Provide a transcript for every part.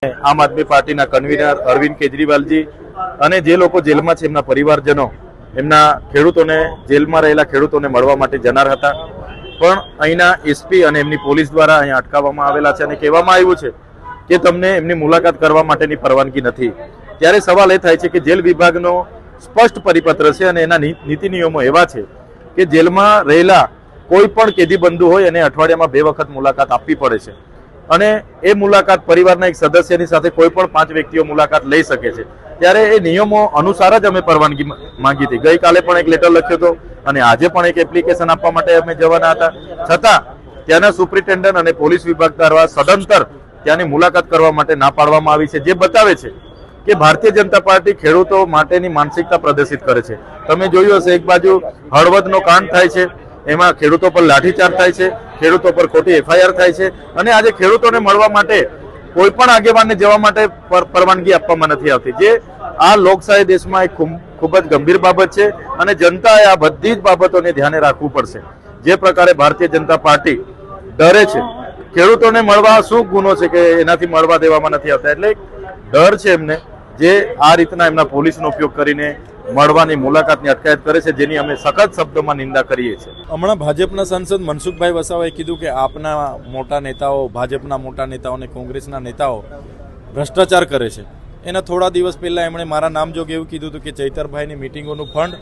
આમ આદમી પાર્ટીના કન્વીનર અરવિંદ કેજરીવાલજી અને જે લોકો જેલમાં છે એમના પરિવારજનો એમના ખેડૂતોને જેલમાં રહેલા ખેડૂતોને મળવા માટે જનાર હતા, પણ અહીંના એસપી અને એમની પોલીસ દ્વારા અહીંયા અટકાવવામાં આવેલા છે અને કહેવામાં આવ્યું છે કે તમને એમની મુલાકાત કરવા માટેની પરવાનગી નથી। ત્યારે સવાલ એ થાય છે કે જેલ વિભાગનો સ્પષ્ટ પરિપત્ર છે અને એના નીતિ નિયમો એવા છે કે જેલમાં રહેલા કોઈ પણ કેદી બંધુ હોય એને અઠવાડિયામાં 2 વખત મુલાકાત આપવી પડે છે અને એ મુલાકાત પરિવારના એક સદસ્યની સાથે કોઈ પણ 5 વ્યક્તિઓ મુલાકાત લઈ શકે છે। ત્યારે એ નિયમો અનુસાર જ અમે પરવાનગી માંગી હતી। ગઈકાલે પણ એક લેટર લખ્યો હતો અને આજે પણ એક એપ્લિકેશન આપવા માટે અમે જવાના હતા, છતાં ત્યાંના સુપ્રિન્ટેન્ડન્ટ અને પોલીસ વિભાગ દ્વારા સદંતર ત્યાંની મુલાકાત કરવા માટે ના પાડવામાં આવી છે, જે બતાવે છે કે ભારતીય જનતા પાર્ટી ખેડૂતો માટેની માનસિકતા પ્રદર્શિત કરે છે। તમે જોયું હશે, એક બાજુ હળવદનો કાંડ થાય છે, એમાં ખેડૂતો પર લાઠીચાર્જ થાય છે, ખેડૂતો પર ખોટી FIR થાય છે અને આજે ખેડૂતોને મળવા માટે કોઈ પણ આગેવાનને જવા માટે પરવાનગી આપવામાં નથી આવતી, જે આ લોકશાહી દેશમાં એક ખૂબ જ ગંભીર બાબત છે અને જનતાએ આ બધી જ બાબતોને ધ્યાને રાખવું પડશે। જે પ્રકારે ભારતીય જનતા પાર્ટી ડરે છે, ખેડૂતોને મળવા શું ગુનો છે કે એનાથી મળવા દેવામાં નથી આવતા, એટલે ડર છે એમને, જે આ રીતના એમના પોલીસનો ઉપયોગ કરીને મળવાની મુલાકાતની અટકાયત કરે છે, જેની અમે સખત શબ્દોમાં નિંદા કરીએ છીએ। હમણાં ભાજપના સાંસદ મનસુખભાઈ વસાવાએ કીધું કે આપના મોટા નેતાઓ, ભાજપના મોટા નેતાઓ અને કોંગ્રેસના નેતાઓ ભ્રષ્ટાચાર કરે છે। એના થોડા દિવસ પહેલા એમણે મારા નામ જોગે એવું કીધું હતું કે ચૈતરભાઈની મિટિંગોનું ફંડ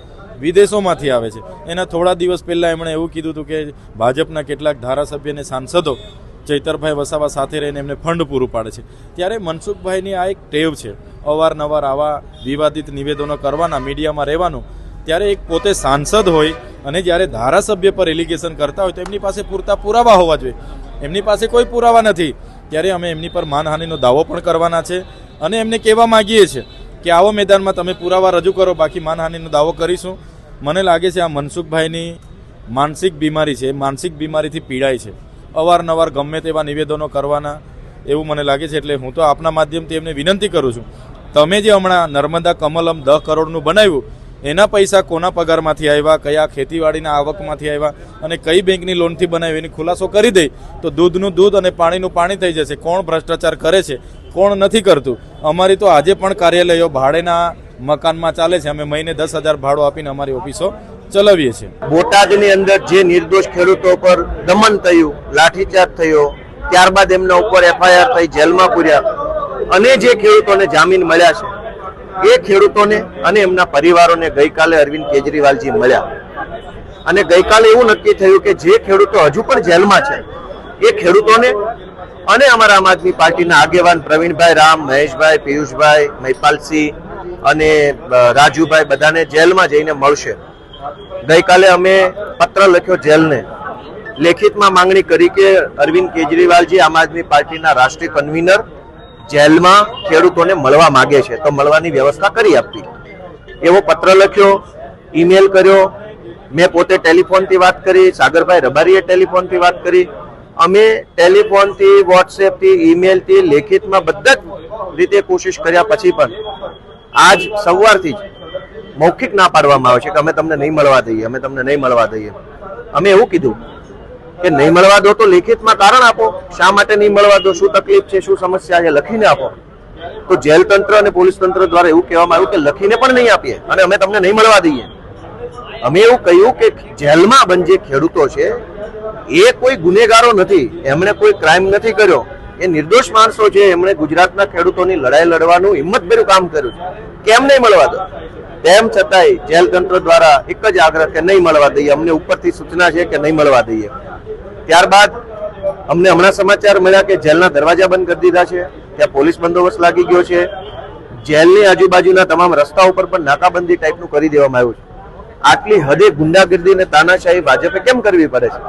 વિદેશોમાંથી આવે છે। એના થોડા દિવસ પહેલા એમણે એવું કીધું હતું કે ભાજપના કેટલાક ધારાસભ્ય અને સાંસદો ચૈતરભાઈ વસાવા સાથે રહીને એમને ફંડ પૂરું પાડે છે। ત્યારે મનસુખભાઈની આ એક ટેવ છે, અવારનવાર આવા વિવાદિત નિવેદનો કરવાના, મીડિયામાં રહેવાનું। ત્યારે એક પોતે સાંસદ હોય અને જ્યારે ધારાસભ્ય પર એલિગેશન કરતા હોય તો એમની પાસે પૂરતા પુરાવા હોવા જોઈએ, એમની પાસે કોઈ પુરાવા નથી। ત્યારે અમે એમની પર માનહાનિનો દાવો પણ કરવાના છે અને એમને કહેવા માગીએ છીએ કે આવો મેદાનમાં તમે પુરાવા રજૂ કરો, બાકી માનહાનિનો દાવો કરીશું। મને લાગે છે આ મનસુખભાઈની માનસિક બીમારી છે, માનસિક બીમારીથી પીડાય છે, અવારનવાર ગમે તેવા નિવેદનો કરવાના, એવું મને લાગે છે। એટલે હું તો આપના માધ્યમથી એમને વિનંતી કરું છું, તમે જે હમણાં નર્મદા કમલમ 10 કરોડનું બનાવ્યું, એના પૈસા કોના પગારમાંથી આવ્યા, કયા ખેતીવાડીના આવકમાંથી આવ્યા અને કઈ બેંકની લોનથી બનાવ્યું, એની ખુલાસો કરી દે તો દૂધનું દૂધ અને પાણીનું પાણી થઈ જશે। કોણ ભ્રષ્ટાચાર કરે છે, કોણ નથી કરતું। અમારી તો આજે પણ કાર્યાલયો ભાડેના મકાનમાં ચાલે છે, અમે મહિને 10,000 ભાડું આપીને અમારી ઓફિસો ચલાવીએ છીએ। બોટાદની અંદર જે નિર્દોષ ખેડૂતો પર દમન થયું, લાઠીચાર્જ થયો, ત્યારબાદ એમના ઉપર FIR થઈ, જેલમાં પૂર્યા અને જે ખેડૂતોને જામીન મળ્યા છે એ ખેડૂતોને અને એમના પરિવારોને ગઈકાલે અરવિંદ કેજરીવાલજી મળ્યા અને ગઈકાલે એવું નક્કી થયું કે જે ખેડૂતો હજુ પણ જેલમાં છે એ ખેડૂતોને અને અમારા આમ આદમી પાર્ટીના આગેવાન પ્રવીણભાઈ રામ, મહેશભાઈ, પિયુષભાઈ, મહિપાલસિંહ અને રાજુભાઈ બધાને જેલમાં જઈને મળશે। ગઈકાલે અમે પત્ર લખ્યો જેલને, લેખિતમાં માંગણી કરી કે અરવિંદ કેજરીવાલજી આમ આદમી પાર્ટીના રાષ્ટ્રીય કન્વીનર જેલમાં ખેડૂતોને મળવા માંગે છે તો મળવાની વ્યવસ્થા કરી આપવી, એવો પત્ર લખ્યો, ઈમેલ કર્યો, મેં પોતે ટેલિફોનથી વાત કરી, સાગરભાઈ રબારીએ ટેલિફોનથી વાત કરી, અમે ટેલિફોનથી, વોટ્સએપથી, ઈમેલથી, લેખિતમાં બધા જ રીતે કોશિશ કર્યા પછી પણ આજ સવારથી જ મૌખિક ના પાડવામાં આવે છે કે અમે તમને નહીં મળવા દઈએ, અમે તમને નહીં મળવા દઈએ। અમે એવું કીધું કે નહીં મળવા દો તો લેખિતમાં કારણ આપો, શા માટે નહીં મળવા દો, શું તકલીફ છે, શું સમસ્યા છે, લખીને આપો। તો જેલ તંત્ર અને પોલીસ તંત્ર દ્વારા એવું કહેવામાં આવ્યું કે લખીને પણ નહીં આપીએ અને અમે તમને નહીં મળવા દઈએ। અમે એવું કહ્યું કે જેલમાં બંધ જે ખેડૂતો છે એ કોઈ ગુનેગારો નથી, એમણે કોઈ ક્રાઇમ નથી કર્યો, એ નિર્દોષ માણસો છે, એમણે ગુજરાતના ખેડૂતોની લડાઈ લડવાનું હિંમતભર્યું કામ કર્યું છે, કેમ નહીં મળવા દો? તેમ છતાંય જેલ તંત્ર દ્વારા એક જ આગ્રહ કે નહીં મળવા દઈએ, અમને ઉપરથી સૂચના છે કે નહીં મળવા દઈએ। ત્યારબાદ અમને હમણાં સમાચાર મળ્યા કે જેલના દરવાજા બંધ કરી દીધા છે, ત્યાં પોલીસ બંદોબસ્ત લાગી ગયો છે, જેલની આજુબાજુના તમામ રસ્તા ઉપર પણ નાકાબંધી ટાઈપનું કરી દેવામાં આવ્યું છે। આટલી હદે ગુંડાગીર્દી અને તાનાશાહી ભાજપે કેમ કરવી પડે છે?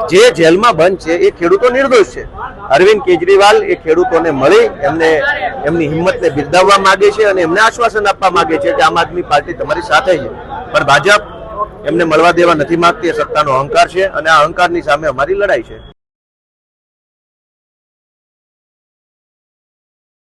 જે જેલમાં બંધ છે એ ખેડૂતો નિર્દોષ છે। અરવિંદ કેજરીવાલ એ ખેડૂતોને મળી એમને એમની હિંમતને બિરદાવવા માંગે છે અને એમને આશ્વાસન આપવા માંગે છે કે આમ આદમી પાર્ટી તમારી સાથે છે, પણ ભાજપ એમને મળવા દેવા નથી માંગતી। એ સત્તાનો અહંકાર છે અને આ અહંકારની સામે અમારી લડાઈ છે।